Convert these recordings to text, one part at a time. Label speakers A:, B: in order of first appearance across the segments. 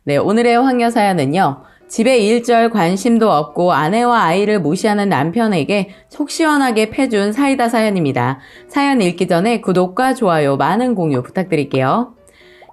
A: 네, 오늘의 황녀 사연은요. 집에 일절 관심도 없고 아내와 아이를 무시하는 남편에게 속 시원하게 패준 사이다 사연입니다. 사연 읽기 전에 구독과 좋아요, 많은 공유 부탁드릴게요.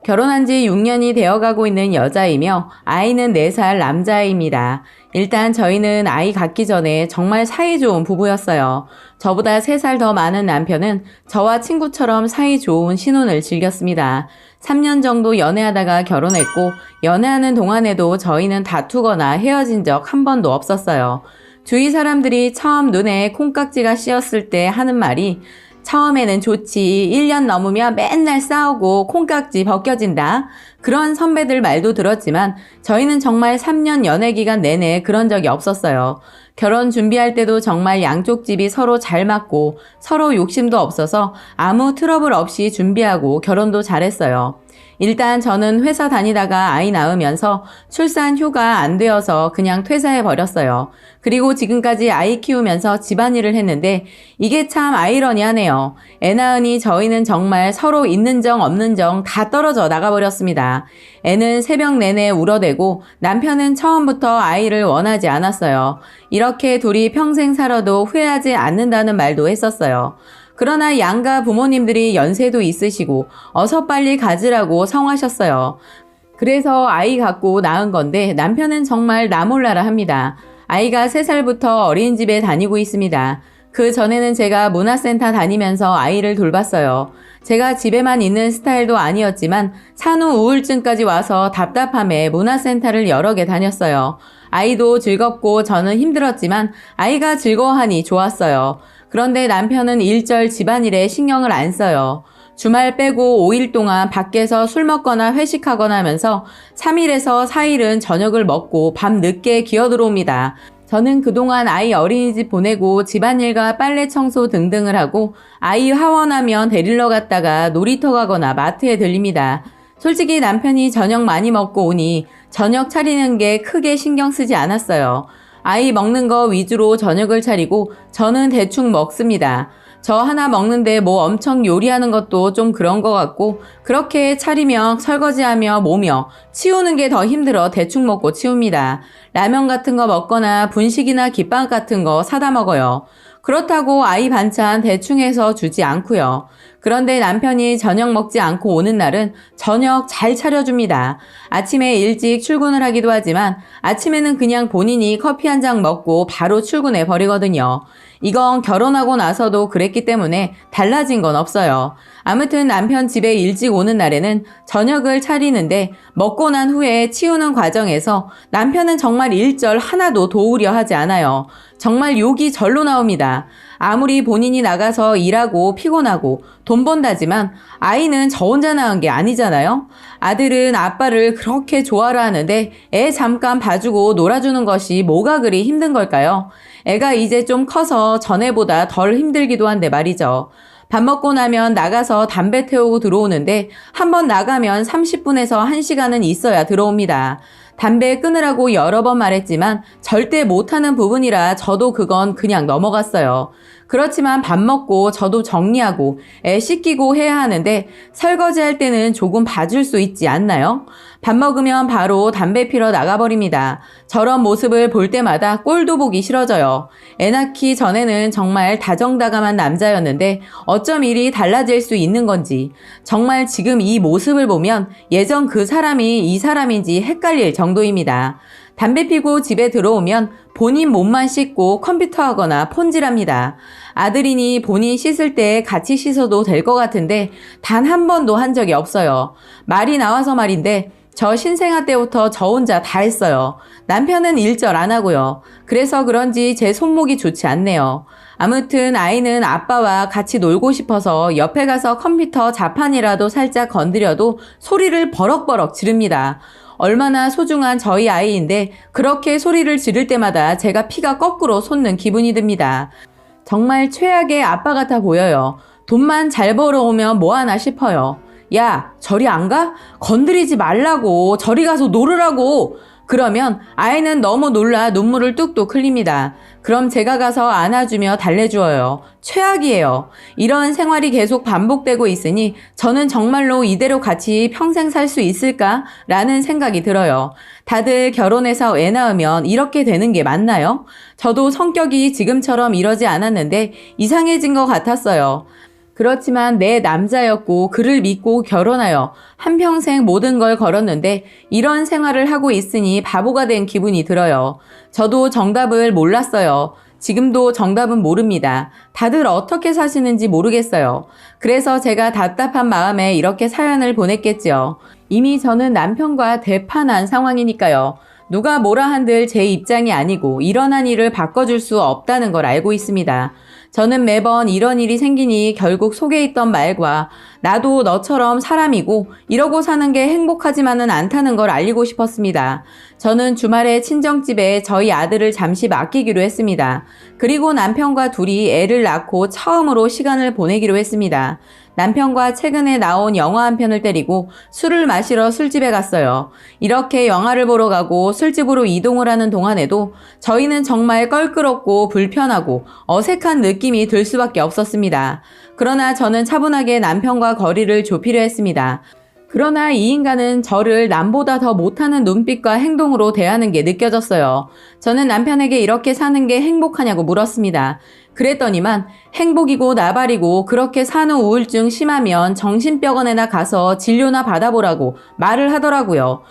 A: 결혼한 지 6년이 되어가고 있는 여자이며 아이는 4살 남자아이입니다. 일단 저희는 아이 갖기 전에 정말 사이좋은 부부였어요. 저보다 3살 더 많은 남편은 저와 친구처럼 사이좋은 신혼을 즐겼습니다. 3년 정도 연애하다가 결혼했고 연애하는 동안에도 저희는 다투거나 헤어진 적 한 번도 없었어요. 주위 사람들이 처음 눈에 콩깍지가 씌었을 때 하는 말이 처음에는 좋지 1년 넘으면 맨날 싸우고 콩깍지 벗겨진다. 그런 선배들 말도 들었지만 저희는 정말 3년 연애 기간 내내 그런 적이 없었어요. 결혼 준비할 때도 정말 양쪽 집이 서로 잘 맞고 서로 욕심도 없어서 아무 트러블 없이 준비하고 결혼도 잘했어요. 일단 저는 회사 다니다가 아이 낳으면서 출산 휴가 안 되어서 그냥 퇴사해버렸어요. 그리고 지금까지 아이 키우면서 집안일을 했는데 이게 참 아이러니하네요. 애 낳으니 저희는 정말 서로 있는 정 없는 정 다 떨어져 나가버렸습니다. 애는 새벽 내내 울어대고 남편은 처음부터 아이를 원하지 않았어요. 이렇게 둘이 평생 살아도 후회하지 않는다는 말도 했었어요. 그러나 양가 부모님들이 연세도 있으시고 어서 빨리 가지라고 성하셨어요. 그래서 아이 갖고 낳은 건데 남편은 정말 나 몰라라 합니다. 아이가 3살부터 어린이집에 다니고 있습니다. 그 전에는 제가 문화센터 다니면서 아이를 돌봤어요. 제가 집에만 있는 스타일도 아니었지만 산후 우울증까지 와서 답답함에 문화센터를 여러 개 다녔어요. 아이도 즐겁고 저는 힘들었지만 아이가 즐거워하니 좋았어요. 그런데 남편은 일절 집안일에 신경을 안 써요. 주말 빼고 5일 동안 밖에서 술 먹거나 회식하거나 하면서 3일에서 4일은 저녁을 먹고 밤 늦게 기어 들어옵니다. 저는 그동안 아이 어린이집 보내고 집안일과 빨래 청소 등등을 하고 아이 하원하면 데리러 갔다가 놀이터 가거나 마트에 들립니다. 솔직히 남편이 저녁 많이 먹고 오니 저녁 차리는 게 크게 신경 쓰지 않았어요. 아이 먹는 거 위주로 저녁을 차리고 저는 대충 먹습니다. 저 하나 먹는데 뭐 엄청 요리하는 것도 좀 그런 것 같고 그렇게 차리며 설거지하며 모며 치우는 게 더 힘들어 대충 먹고 치웁니다. 라면 같은 거 먹거나 분식이나 김밥 같은 거 사다 먹어요. 그렇다고 아이 반찬 대충 해서 주지 않고요. 그런데 남편이 저녁 먹지 않고 오는 날은 저녁 잘 차려줍니다. 아침에 일찍 출근을 하기도 하지만 아침에는 그냥 본인이 커피 한 잔 먹고 바로 출근해 버리거든요. 이건 결혼하고 나서도 그랬기 때문에 달라진 건 없어요. 아무튼 남편 집에 일찍 오는 날에는 저녁을 차리는데 먹고 난 후에 치우는 과정에서 남편은 정말 일절 하나도 도우려 하지 않아요. 정말 욕이 절로 나옵니다. 아무리 본인이 나가서 일하고 피곤하고 돈 번다지만 아이는 저 혼자 낳은 게 아니잖아요. 아들은 아빠를 그렇게 좋아라 하는데 애 잠깐 봐주고 놀아주는 것이 뭐가 그리 힘든 걸까요? 애가 이제 좀 커서 전에보다 덜 힘들기도 한데 말이죠. 밥 먹고 나면 나가서 담배 태우고 들어오는데 한번 나가면 30분에서 1시간은 있어야 들어옵니다. 담배 끊으라고 여러 번 말했지만 절대 못하는 부분이라 저도 그건 그냥 넘어갔어요. 그렇지만 밥 먹고 저도 정리하고 애 씻기고 해야 하는데 설거지할 때는 조금 봐줄 수 있지 않나요? 밥 먹으면 바로 담배 피러 나가버립니다. 저런 모습을 볼 때마다 꼴도 보기 싫어져요. 애 낳기 전에는 정말 다정다감한 남자였는데 어쩜 일이 달라질 수 있는 건지 정말 지금 이 모습을 보면 예전 그 사람이 이 사람인지 헷갈릴 정도입니다. 담배 피고 집에 들어오면 본인 몸만 씻고 컴퓨터 하거나 폰질합니다. 아들이니 본인 씻을 때 같이 씻어도 될 것 같은데 단 한 번도 한 적이 없어요. 말이 나와서 말인데 저 신생아 때부터 저 혼자 다 했어요. 남편은 일절 안 하고요. 그래서 그런지 제 손목이 좋지 않네요. 아무튼 아이는 아빠와 같이 놀고 싶어서 옆에 가서 컴퓨터 자판이라도 살짝 건드려도 소리를 버럭버럭 지릅니다. 얼마나 소중한 저희 아이인데 그렇게 소리를 지를 때마다 제가 피가 거꾸로 솟는 기분이 듭니다. 정말 최악의 아빠 같아 보여요. 돈만 잘 벌어오면 뭐하나 싶어요. 야, 저리 안 가? 건드리지 말라고. 저리 가서 놀으라고. 그러면 아이는 너무 놀라 눈물을 뚝뚝 흘립니다. 그럼 제가 가서 안아주며 달래주어요. 최악이에요. 이런 생활이 계속 반복되고 있으니 저는 정말로 이대로 같이 평생 살 수 있을까? 라는 생각이 들어요. 다들 결혼해서 애 낳으면 이렇게 되는 게 맞나요? 저도 성격이 지금처럼 이러지 않았는데 이상해진 것 같았어요. 그렇지만 내 남자였고 그를 믿고 결혼하여 한평생 모든 걸 걸었는데 이런 생활을 하고 있으니 바보가 된 기분이 들어요. 저도 정답을 몰랐어요. 지금도 정답은 모릅니다. 다들 어떻게 사시는지 모르겠어요. 그래서 제가 답답한 마음에 이렇게 사연을 보냈겠지요. 이미 저는 남편과 대판한 상황이니까요. 누가 뭐라 한들 제 입장이 아니고 일어난 일을 바꿔줄 수 없다는 걸 알고 있습니다. 저는 매번 이런 일이 생기니 결국 속에 있던 말과 나도 너처럼 사람이고 이러고 사는 게 행복하지만은 않다는 걸 알리고 싶었습니다. 저는 주말에 친정집에 저희 아들을 잠시 맡기기로 했습니다. 그리고 남편과 둘이 애를 낳고 처음으로 시간을 보내기로 했습니다. 남편과 최근에 나온 영화 한 편을 때리고 술을 마시러 술집에 갔어요. 이렇게 영화를 보러 가고 술집으로 이동을 하는 동안에도 저희는 정말 껄끄럽고 불편하고 어색한 느낌이 들 수밖에 없었습니다. 그러나 저는 차분하게 남편과 거리를 좁히려 했습니다. 그러나 이 인간은 저를 남보다 더 못하는 눈빛과 행동으로 대하는 게 느껴졌어요. 저는 남편에게 이렇게 사는 게 행복하냐고 물었습니다. 그랬더니만 행복이고 나발이고 그렇게 산후 우울증 심하면 정신병원에나 가서 진료나 받아보라고 말을 하더라고요.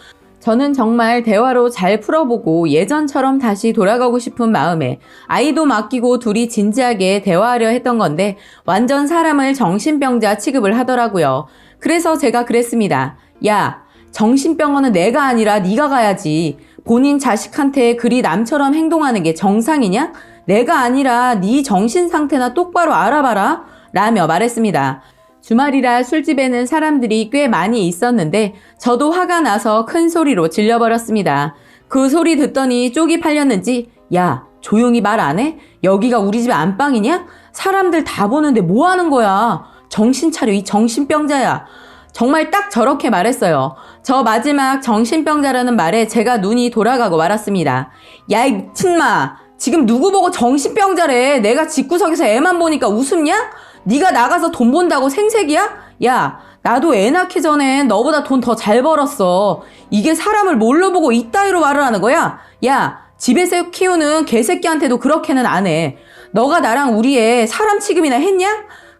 A: 저는 정말 대화로 잘 풀어보고 예전처럼 다시 돌아가고 싶은 마음에 아이도 맡기고 둘이 진지하게 대화하려 했던 건데 완전 사람을 정신병자 취급을 하더라고요. 그래서 제가 그랬습니다. 야, 정신병원은 내가 아니라 네가 가야지. 본인 자식한테 그리 남처럼 행동하는 게 정상이냐? 내가 아니라 네 정신 상태나 똑바로 알아봐라 라며 말했습니다. 주말이라 술집에는 사람들이 꽤 많이 있었는데 저도 화가 나서 큰 소리로 질려버렸습니다. 그 소리 듣더니 쪽이 팔렸는지 야, 조용히 말 안 해? 여기가 우리 집 안방이냐? 사람들 다 보는데 뭐 하는 거야? 정신 차려, 이 정신병자야. 정말 딱 저렇게 말했어요. 저 마지막 정신병자라는 말에 제가 눈이 돌아가고 말았습니다. 야, 이 미친마. 지금 누구 보고 정신병자래. 내가 집구석에서 애만 보니까 웃음냐? 네가 나가서 돈 번다고 생색이야? 야, 나도 애 낳기 전에 너보다 돈 더 잘 벌었어. 이게 사람을 뭘로 보고 이따위로 말을 하는 거야? 야, 집에서 키우는 개새끼한테도 그렇게는 안 해. 너가 나랑 우리 애 사람 취급이나 했냐?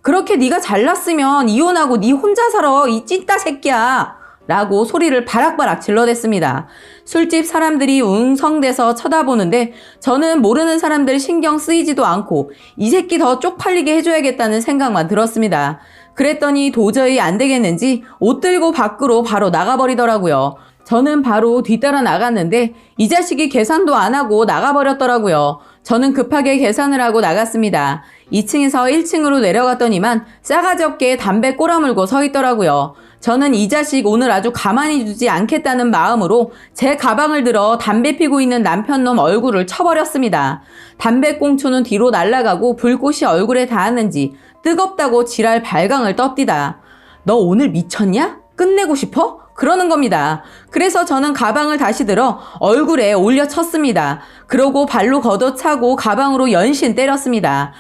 A: 그렇게 네가 잘났으면 이혼하고 네 혼자 살아, 이 찐따 새끼야. 라고 소리를 바락바락 질러댔습니다. 술집 사람들이 웅성대서 쳐다보는데 저는 모르는 사람들 신경 쓰이지도 않고 이 새끼 더 쪽팔리게 해줘야겠다는 생각만 들었습니다. 그랬더니 도저히 안 되겠는지 옷 들고 밖으로 바로 나가버리더라고요. 저는 바로 뒤따라 나갔는데 이 자식이 계산도 안 하고 나가버렸더라고요. 저는 급하게 계산을 하고 나갔습니다. 2층에서 1층으로 내려갔더니만 싸가지 없게 담배 꼬라물고 서 있더라고요. 저는 이 자식 오늘 아주 가만히 두지 않겠다는 마음으로 제 가방을 들어 담배 피고 있는 남편놈 얼굴을 쳐버렸습니다. 담배꽁초는 뒤로 날아가고 불꽃이 얼굴에 닿았는지 뜨겁다고 지랄 발광을 떱디다. 너 오늘 미쳤냐? 끝내고 싶어? 그러는 겁니다. 그래서 저는 가방을 다시 들어 얼굴에 올려 쳤습니다. 그러고 발로 걷어차고 가방으로 연신 때렸습니다.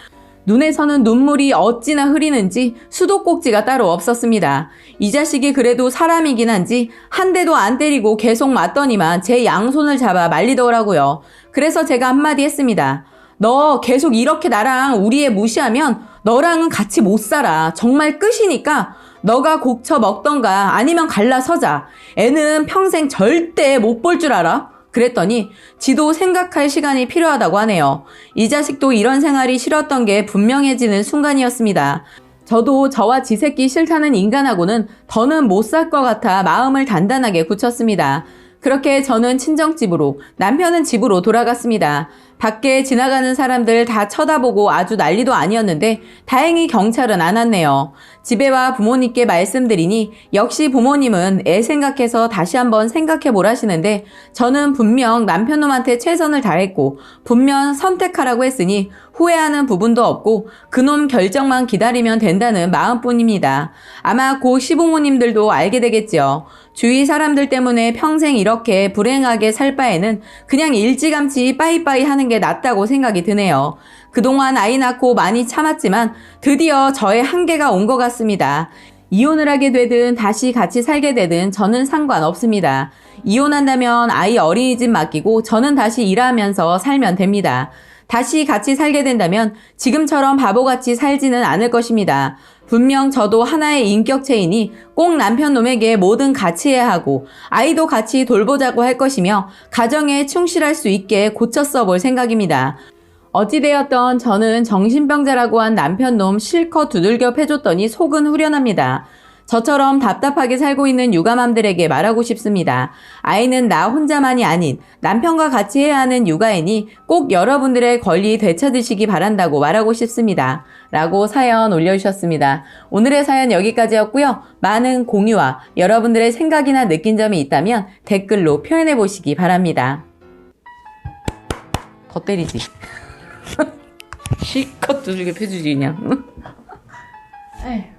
A: 눈에서는 눈물이 어찌나 흐리는지 수도꼭지가 따로 없었습니다. 이 자식이 그래도 사람이긴 한지 한 대도 안 때리고 계속 맞더니만 제 양손을 잡아 말리더라고요. 그래서 제가 한마디 했습니다. 너 계속 이렇게 나랑 우리 애 무시하면 너랑은 같이 못 살아. 정말 끝이니까 너가 곡쳐 먹던가 아니면 갈라서자. 애는 평생 절대 못 볼 줄 알아? 그랬더니 지도 생각할 시간이 필요하다고 하네요. 이 자식도 이런 생활이 싫었던 게 분명해지는 순간이었습니다. 저도 저와 지 새끼 싫다는 인간하고는 더는 못 살 것 같아 마음을 단단하게 굳혔습니다. 그렇게 저는 친정집으로, 남편은 집으로 돌아갔습니다. 밖에 지나가는 사람들 다 쳐다보고 아주 난리도 아니었는데 다행히 경찰은 안 왔네요. 집에 와 부모님께 말씀드리니 역시 부모님은 애 생각해서 다시 한번 생각해 보라시는데 저는 분명 남편놈한테 최선을 다했고 분명 선택하라고 했으니 후회하는 부분도 없고 그놈 결정만 기다리면 된다는 마음뿐입니다. 아마 고 시부모님들도 알게 되겠죠. 주위 사람들 때문에 평생 이렇게 불행하게 살 바에는 그냥 일찌감치 빠이빠이 하는 게 낫다고 생각이 드네요. 그동안 아이 낳고 많이 참았지만 드디어 저의 한계가 온 것 같습니다. 이혼을 하게 되든 다시 같이 살게 되든 저는 상관없습니다. 이혼한다면 아이 어린이집 맡기고 저는 다시 일하면서 살면 됩니다. 다시 같이 살게 된다면 지금처럼 바보같이 살지는 않을 것입니다. 분명 저도 하나의 인격체이니 꼭 남편놈에게 뭐든 같이 해야 하고 아이도 같이 돌보자고 할 것이며 가정에 충실할 수 있게 고쳐 써볼 생각입니다. 어찌되었던 저는 정신병자라고 한 남편놈 실컷 두들겨 패줬더니 속은 후련합니다. 저처럼 답답하게 살고 있는 육아맘들에게 말하고 싶습니다. 아이는 나 혼자만이 아닌 남편과 같이 해야 하는 육아이니 꼭 여러분들의 권리 되찾으시기 바란다고 말하고 싶습니다. 라고 사연 올려주셨습니다. 오늘의 사연 여기까지였고요. 많은 공유와 여러분들의 생각이나 느낀 점이 있다면 댓글로 표현해 보시기 바랍니다. 더 때리지. 실컷 두들겨 패주지 그냥. 에휴.